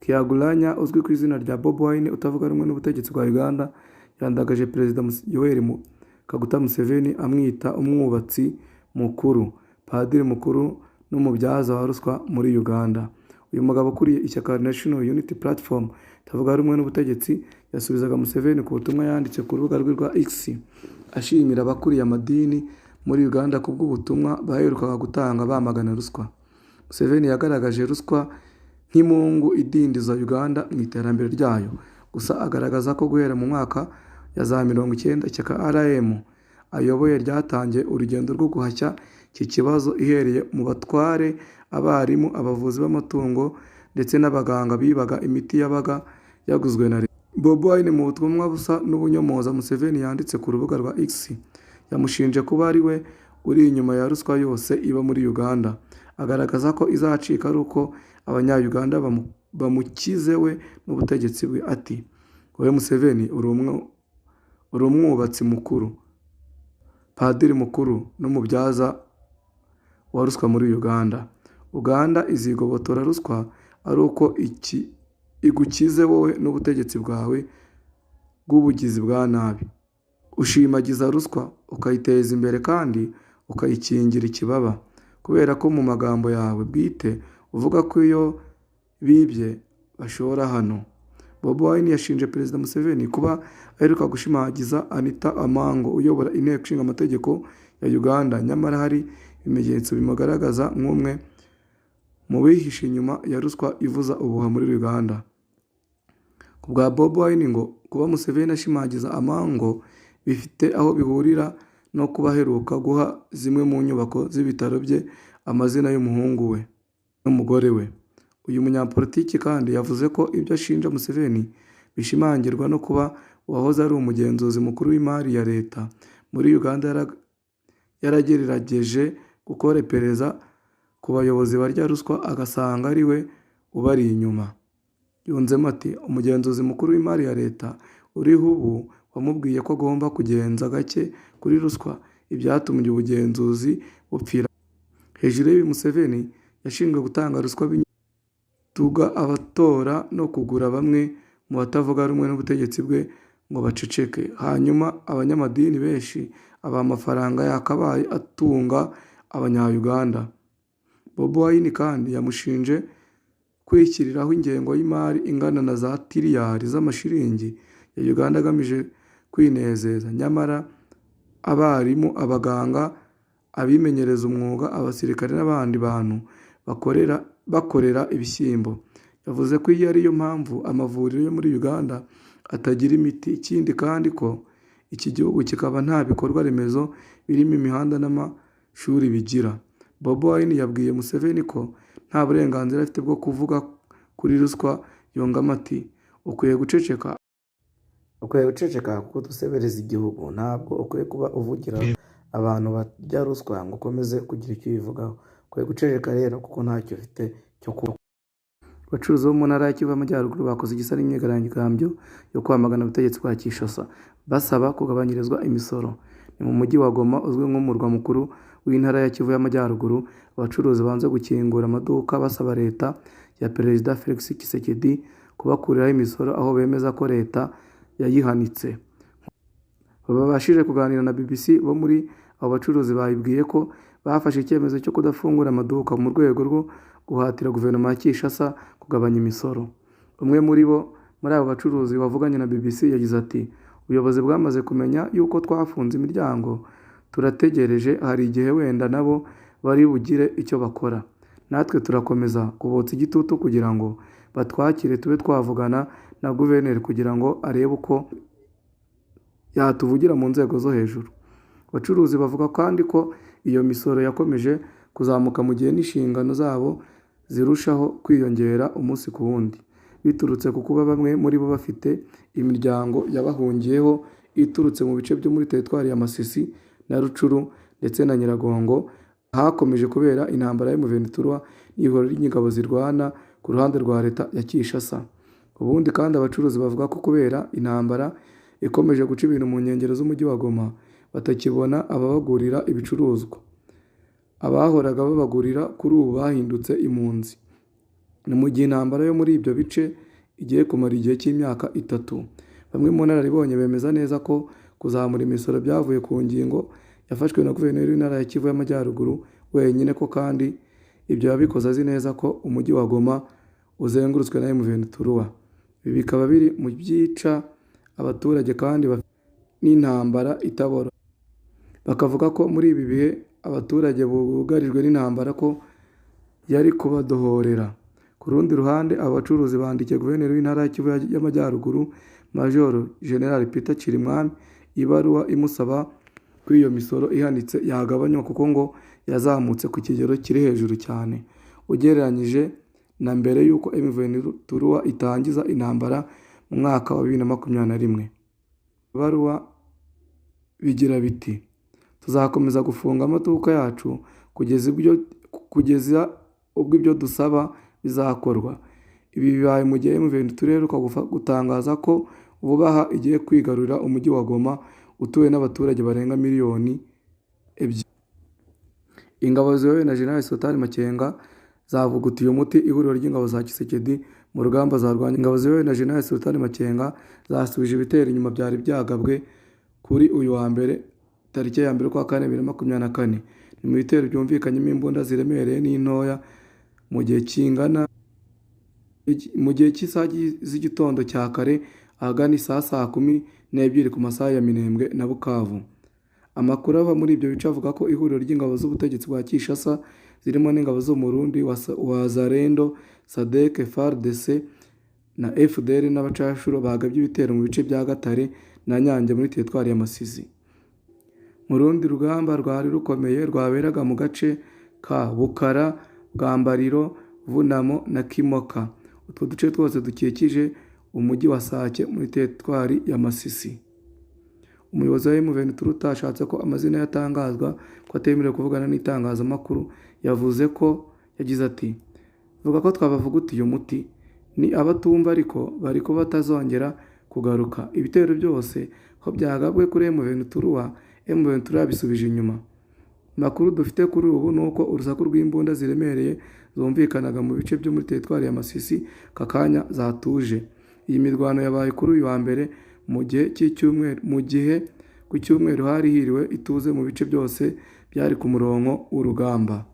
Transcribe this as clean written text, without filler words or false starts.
Kyagulanyi uzwi ku izina rya Bobi Wine utavuga rumwe n'ubutegetsi bwa Uganda yandagaje Perezida Yoweri Kaguta Museveni amwita umwubatsi mukuru, padiri mukuru n'umubyaza wa ruswa muri Uganda. Uyu mugabo ukuriye ishyaka National Unity Platform itavuga rumwe n'ubutegetsi yasubizaga Museveni ku butumwa yanditse ku rubuga rwe rwa X ashimira abakuriye amadini muri Uganda kubw'ubutumwa baherukaga gutanga bamagana ruswa. Museveni yagaragaje ruswa nk'imungu idindiza Uganda mu iterambere ryayo, gusa agaragaza ko guhera mu mwaka ya za 90 ishyaka RM ayoboye ryatangiye urugendo rwo guhashya iki kibazo ihereye mu batware, abarimu, abavuzi b'amatungo ndetse n'abaganga bibaga imiti yabaga yaguzwe na leta. Bobi Wine mu butumwa busa n'ubunyomoza Museveni yanditse ku rubuga rwa X yamushinje kuba ari we uri inyuma ya ruswa yose iba muri Uganda, agaragaza ko izacika ari uko abanya-Uganda bamukize we n'ubutegetsi bwe. Ati, wowe Museveni uri umwubatsi mukuru, padiri mukuru n'umubyaza wa ruswa muri Uganda. Uganda izigobotora ruswa ari uko igukize wowe n'ubutegetsi bwawe bw'ubugizi bwa nabi. Ushimagiza ruswa ukayiteza imbere kandi ukayikingira ikibaba, kubera ko mu magambo yawe bwite uvuga ko iyo bibye bashora hano. Bobi Wine yashinje Perezida Museveni kuba aheruka gushimagiza Anita Amango uyobora inteko ishinga amategeko ya Uganda, nyamara hari ibimenyetso bimugaragaza nk'umwe mu bihishe inyuma ya ruswa ivuza ubuhuha muri Uganda. Ku bwa Bobi Wine ngo kuba Museveni ashimagiza Amango bifite aho bihurira no kuba aheruka guha zimwe mu nyubako z'ibitaro bye amazina y'umuhungu we n'umugore we. Uyu munyapolitiki kandi yavuze ko ibyo ashinja Museveni bishimangirwa no kuba uwahoze ari umugenzuzi mukuru w'imari ya leta muri Uganda yaragerageje gukora iperereza ku bayobozi barya ruswa agasanga ari we ubari inyuma. Yunzemo ati, umugenzuzi mukuru w'imari ya leta uriho ubu wamubwiye ko agomba kugenza gake kuri ruswa, ibyatumye ubugenzuzi bupfira. Hejuru y'ibi Museveni yashinjwe gutanga ruswa tuga abatora no kugura bamwe mu batavuga rumwe n'ubutegetsi bwe ngo baceceke. Hanyuma abanyamadini benshi aba amafaranga yakabaye atunga abanya-Uganda. Bobi Wine kandi yamushinje kwishyiriraho ingengo y'imari ingana na za tiriyari z'amashiringi ya Uganda agamije kwinezeza, nyamara abarimu, abaganga, abimenyereza umwuga, abasirikare n'abandi bantu bakorera ibishyimbo. Yavuze ko iyi ariyo mpamvu amavuriro yo muri Uganda atagira imiti, ikindi kandi ko iki gihugu kikaba nta bikorwa remezo birimo imihanda n'amashuri bigira. Bobi Wine yabwiye Museveni ko nta burenganzira afite bwo kuvuga kuri ruswa, yongamo ati, ukwiye guceceka kuko dusebereza igihugu, ntabwo ukwiye kuba uvugira abantu barya ruswa ngo ukomeze kugira icyo ubivugaho. Ukwiye guceceka rero kuko ntacyo ufite cyo kuba. Abacuruzi bo mu ntara ya Kivu y'Amajyaruguru bakoze igisa n'imyigaragambyo yo kwamagana ubutegetsi bwa Kinshasa basaba kugabanyirizwa imisoro. Ni mu mujyi wa Goma uzwi nk'umurwa mukuru w'intara ya Kivu y'Amajyaruguru. Abacuruzi banze gukingura amaduka basaba leta ya Perezida Felix Tshisekedi kubakuriraho imisoro, aho bemeza ko leta yayihanitse. Babashije kuganira na BBC bo muri abo bacuruzi bayibwiye ko bafashe icyemezo cyo kudafungura amaduka mu rwego rwo guhatira guverinoma ya Kinshasa kugabanya imisoro. Umwe muri abo bacuruzi wavuganye na BBC yagize ati, ubuyobozi bwamaze kumenya yuko twafunze imiryango, turategereje, hari igihe wenda nabo bari bugire icyo bakora. Natwe turakomeza kubotsa igitutu kugira ngo batwakire tube twavugana na guverineri kugira ngo arebe uko yatuvugira mu nzego zo hejuru. Abacuruzi bavuga kandi ko iyo misoro yakomeje kuzamuka mu gihe n'inshingano zabo zirushaho kwiyongera umunsi ku wundi, biturutse ku kuba bamwe muri bo bafite imiryango yabahungiyeho iturutse mu bice byo muri teritwari ya Masisi na Rucuru ndetse na Nyiragongo, hakomeje kubera intambara ya M23 n'ihoro ry'ingabo zirwana ku ruhande rwa leta ya Kinshasa. Ubundi kandi abacuruzi bavuga ko kubera intambara ikomeje guca ibintu mu nkengero z'umujyi wa Goma batakibona ababagurira ibicuruzwa. Abahoraga babagurira kuri ubu bahindutse impunzi. ni mu gihe intambara yo muri ibyo bice igiye kumara igihe cy'imyaka 3. Bamwe mu nararibonye bemeza neza ko kuzamura imisoro byavuye ku ngingo yafashwe na guverineri w'intara ya Kivu y'Amajyaruguru wenyine, ko kandi ibyo yabikoze azi neza ko umujyi wa Goma uzengurutswe na M23. Ibi bikaba biri mu byica abaturage kandi n'intambara itabora. Bakavuga ko muri ibi bihe abaturage bugarijwe n'intambara ko yari kubadohorera. Ku rundi ruhande, abacuruzi bandikiye guverineri w'intara ya Kivu y'Amajyaruguru Major General Peter Chirimwami ibaruwa imusaba ko iyo misoro ihanitse yagabanywa, kuko ngo yazamutse ku kigero kiri hejuru cyane ugereranyije na mbere y'uko M23 itangiza intambara mu mwaka wa 2021. Ibaruwa bigira biti: tuzakomeza gufunga amaduka yacu kugeza ubwo ibyo dusaba bizakorwa. Ibi bibaye mu gihe M23 iheruka gutangaza ko vuba aha igiye kwigarurira umujyi wa Goma utuwe n'abaturage barenga miliyoni 2. Ingabo ziyobowe na General Sultan Makenga zavugutiye umuti ihuriro ry'ingabo za Tshisekedi mu rugamba zarwanya. Ingabo ziyobowe na General Sultan Makenga zasubije ibitero inyuma byari byagabwe kuri uyu wa mbere tariki ya 1 kwa 2024. Ni mu bitero byumvikanyemo imbunda ziremereye n'intoya mu gihe cy'isaha z'igitondo cya kare ahagana saa 12 ku masaha ya Minembwe na Bukavu. Amakuru ava muri ibyo bice avuga ko ihuriro ry'ingabo z'ubutegetsi bwa Kinshasa zirimo n'ingabo zo mu Burundi Wazalendo, SADC, FARDC na FDL n'abacashuro bagabye ibitero mu bice bya Gatare na Nyange muri teritwari ya Masisi. Mu rundi rugamba rwari rukomeye rwaberaga mu gace ka Bukara, Bwambariro, Vunamo na Kimoka. Utwo duce twose dukikije umujyi wa Sake muri teritwari ya Masisi. Umuyobozi wa M23 utashatse ko amazina yatangazwa ko atemerewe kuvugana n'itangazamakuru yagize ati: vuga ko twabavugutiye umuti, ni abatumva ariko bariko batazongera kugaruka. Ibitero byose ko byagabwe kuri M23 yabisubije inyuma. Makuru dufite kuri ubu nuko urusaku rw'imbunda ziremereye zumvikanaga mu bice byo muri teritwari ya Masisi kakanya zatuje. Iyi mirwano yabaye kuri uyu wa mbere mu gihe ku cyumweru hari hiriwe ituze mu bice byose byari ku murongo w'urugamba.